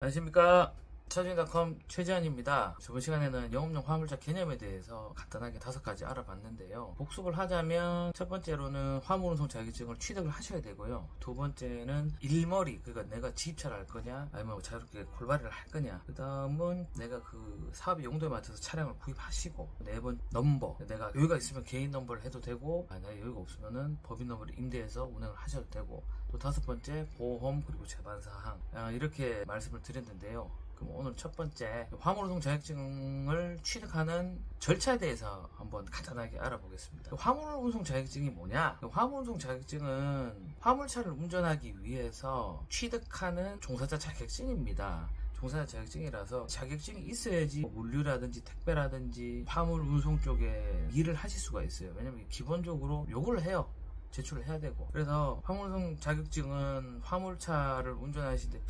안녕하십니까. 차주인닷컴 최재환입니다. 저번 시간에는 영업용 화물차 개념에 대해서 간단하게 5가지 알아봤는데요. 복습을 하자면 첫 번째로는 화물운송 자격증을 취득을 하셔야 되고요. 두 번째는 일머리, 그러니까 내가 지입차를 할 거냐 아니면 자유롭게 콜바리를 할 거냐. 그 다음은 내가 그 사업의 용도에 맞춰서 차량을 구입하시고, 네 번 넘버, 내가 여유가 있으면 개인 넘버를 해도 되고 만약에 여유가 없으면은 법인 넘버를 임대해서 운행을 하셔도 되고, 또 5번째 보험 그리고 제반사항, 이렇게 말씀을 드렸는데요. 그럼 오늘 첫 번째 화물운송 자격증을 취득하는 절차에 대해서 한번 간단하게 알아보겠습니다. 화물운송 자격증이 뭐냐? 화물운송 자격증은 화물차를 운전하기 위해서 취득하는 종사자 자격증입니다. 종사자 자격증이라서 자격증이 있어야지 물류라든지 택배라든지 화물 운송 쪽에 일을 하실 수가 있어요. 왜냐면 기본적으로 요걸 해요. 제출을 해야 되고. 그래서 화물운송 자격증은 화물차를 운전하실 때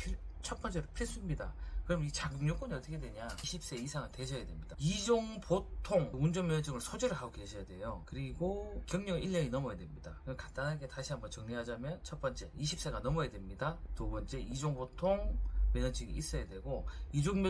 첫 번째로 필수입니다. 그럼 이 자격 요건이 어떻게 되냐? 20세 이상은 되셔야 됩니다. 2종 보통 운전면허증을 소지를 하고 계셔야 돼요. 그리고 경력은 1년이 넘어야 됩니다. 간단하게 다시 한번 정리하자면, 첫 번째 20세가 넘어야 됩니다. 두 번째 2종 보통 면허증이 있어야 되고, 2종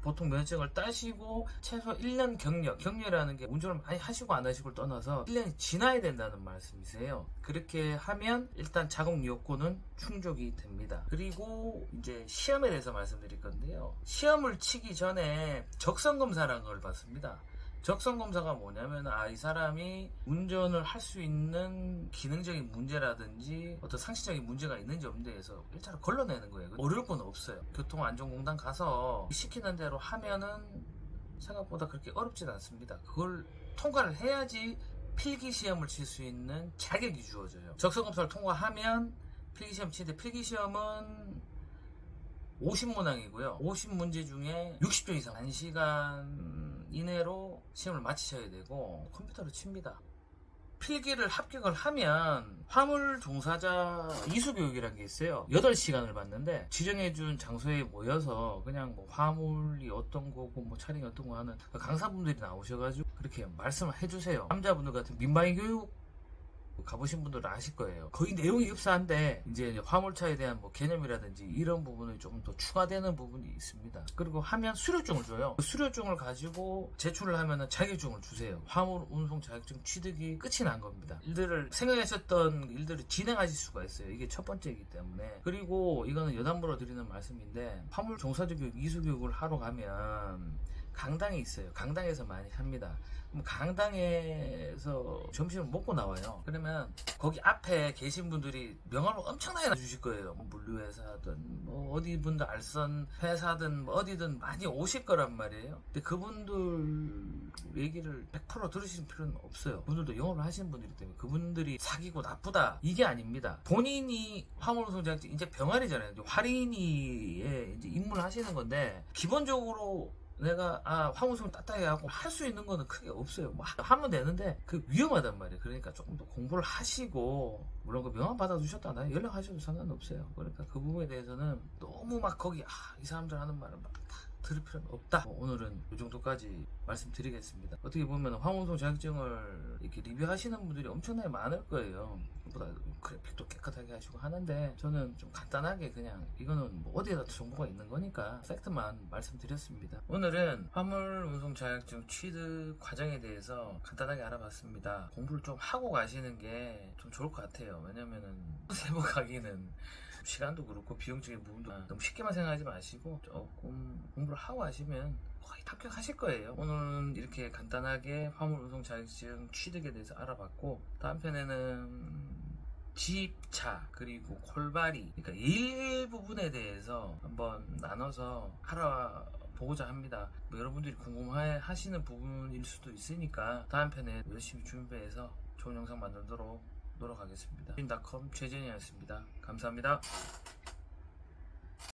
보통 면허증을 따시고 최소 1년 경력이라는 게 운전을 많이 하시고 안 하시고를 떠나서 1년이 지나야 된다는 말씀이세요. 그렇게 하면 일단 자격 요건은 충족이 됩니다. 그리고 이제 시험에 대해서 말씀드릴 건데요. 시험을 치기 전에 적성검사라는 걸 받습니다. 적성검사가 뭐냐면, 이 사람이 운전을 할 수 있는 기능적인 문제라든지 어떤 상식적인 문제가 있는지 없는지 해서 일차로 걸러내는 거예요. 어려울 건 없어요. 교통안전공단 가서 시키는 대로 하면은 생각보다 그렇게 어렵진 않습니다. 그걸 통과를 해야지 필기시험을 칠 수 있는 자격이 주어져요. 적성검사를 통과하면 필기시험 치는데, 필기시험은 50문항이고요. 50문제 중에 60점 이상 1시간 이내로 시험을 마치셔야 되고 컴퓨터로 칩니다. 필기를 합격을 하면 화물 종사자 이수교육이라는 게 있어요. 8시간을 받는데, 지정해준 장소에 모여서 그냥 뭐 화물이 어떤 거고 뭐 차량이 어떤 거 하는 강사분들이 나오셔가지고 그렇게 말씀을 해주세요. 남자분들 같은 민방위 교육 가보신 분들은 아실 거예요. 거의 내용이 흡사한데 이제 화물차에 대한 뭐 개념이라든지 이런 부분이 좀 더 추가되는 부분이 있습니다. 그리고 하면 수료증을 줘요. 그 수료증을 가지고 제출을 하면은 자격증을 주세요. 화물 운송 자격증 취득이 끝이 난 겁니다. 일들을 생각하셨던 일들을 진행하실 수가 있어요. 이게 첫 번째이기 때문에. 그리고 이거는 여담으로 드리는 말씀인데, 화물 종사자 교육 이수 교육을 하러 가면 강당이 있어요. 강당에서 많이 합니다. 그럼 강당에서 점심을 먹고 나와요. 그러면 거기 앞에 계신 분들이 명함을 엄청나게 주실 거예요. 뭐 물류회사든 뭐 어디 분들 알선 회사든 뭐 어디든 많이 오실 거란 말이에요. 근데 그분들 얘기를 100% 들으실 필요는 없어요. 그분들도 영업을 하시는 분들이기 때문에 그분들이 사기고 나쁘다 이게 아닙니다. 본인이 화물운송 자격증 이제 병아리잖아요. 이제 활인이에 이제 입문을 하시는 건데, 기본적으로 내가 화물운송을 따따하게 하고 할 수 있는 거는 크게 없어요. 뭐 하면 되는데 그 위험하단 말이에요. 그러니까 조금 더 공부를 하시고, 물론 그 명함 받아두셨다 나 연락하셔도 상관없어요. 그러니까 그 부분에 대해서는 너무 막 거기 이 사람들 하는 말을 막 들을 필요는 없다. 오늘은 이 정도까지 말씀드리겠습니다. 어떻게 보면 화물운송 자격증을 이렇게 리뷰하시는 분들이 엄청나게 많을 거예요. 보다 그래픽도 깨끗하게 하시고 하는데, 저는 좀 간단하게 그냥 이거는 뭐 어디에다 정보가 있는 거니까 팩트만 말씀드렸습니다. 오늘은 화물운송 자격증 취득 과정에 대해서 간단하게 알아봤습니다. 공부를 좀 하고 가시는 게 좀 좋을 것 같아요. 왜냐면은 세부 가기는 시간도 그렇고 비용적인 부분도 너무 쉽게만 생각하지 마시고 조금 공부를 하고 하시면 거의 합격하실 거예요. 오늘은 이렇게 간단하게 화물운송 자격증 취득에 대해서 알아봤고, 다음 편에는 지입차 그리고 콜바리, 그러니까 일부분에 대해서 한번 나눠서 알아보고자 합니다. 뭐 여러분들이 궁금하시는 부분일 수도 있으니까 다음 편에 열심히 준비해서 좋은 영상 만들도록 노력하겠습니다. 닷컴 최재현이었습니다. 감사합니다.